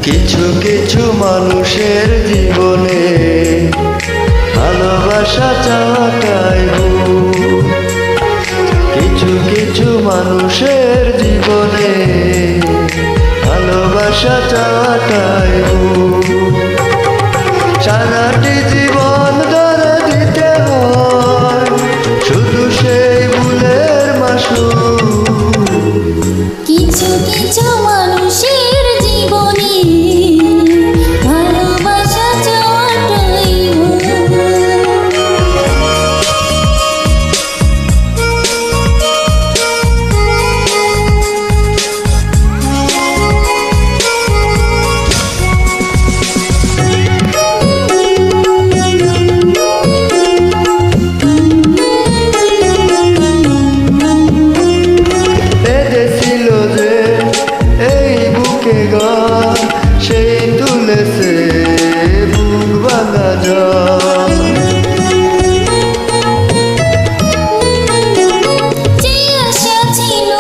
কিছু কিছু মানুষের জীবনে ভালোবাসা চাওয়াটাই ভুল। কিছু কিছু মানুষের জীবনে ভালোবাসা চাওয়াটাই ভুল। সারাটি জীবন ধরে দিতে হয় শুধু সেই ভুলের মাসুল। কিছু কিছু মানুষের জীবনে ভালোবাসা চাওয়াটাই বেঁধেছিল যে এই বুকে গান, সেই তুলেছে বুক ভাঙা জন। যে আশা ছিল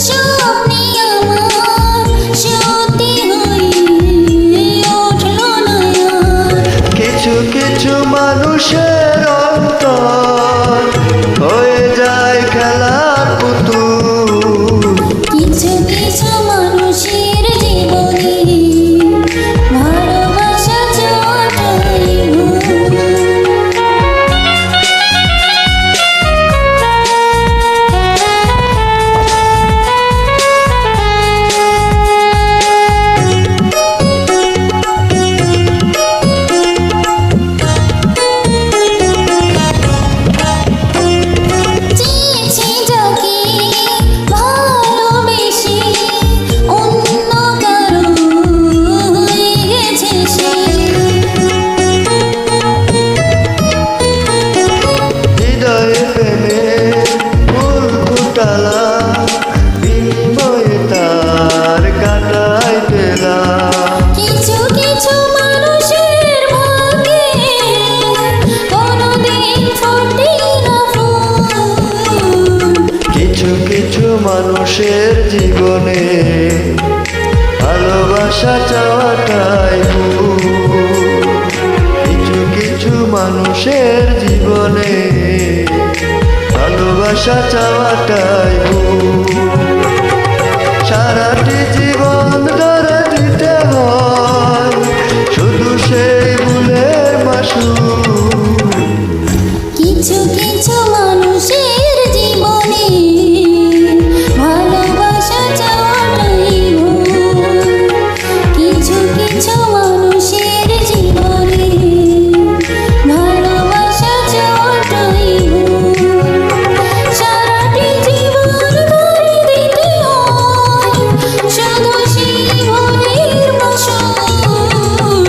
স্বপ্নে আমার সত্যি হয়ে উঠল না আর। কিছু কিছু মানুষের অন্তর হয়ে যায় খেলার পুতুল। কিছু কিছু মানুষের জীবনে ভালোবাসা চাওয়াটাই ভুল। চেয়েছি যাকে ভালোবেসে অন্য কারো হয়ে গেছে সে। হৃদয়ে প্রেমে ফুল ফুটালা, বিনিময়ে তার কাটাই পেলাম। কিছু কিছু মানুষের ভাগ্যে কোনোদিন ফোটে না ফুল। কিছু কিছু মানুষের জীবনে ভালোবাসা চাওয়াটাই ভুল। কিছু কিছু মানুষের জীবনে ভালোবাসা চাওয়াটাই ভুল। সারাটি জীবন ধরে দিতে হয় শুধু সেই ভুলের মাসুল। কিছু কিছু মানুষের জীবনে ভালোবাসা চাওয়াটাই ভুল। কিছু কিছু মানুষের জীবনে ভালোবাসা চাওয়াটাই ভুল। সারাটি জীবন ধরে দিতে হয় শুধু সেই ভুলের মাসুল।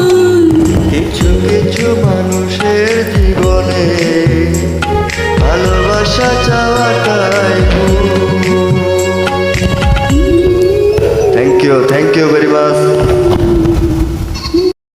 কিছু কিছু মানুষের জীবনে ভালোবাসা চাওয়াটাই ভুল। Thank you very much.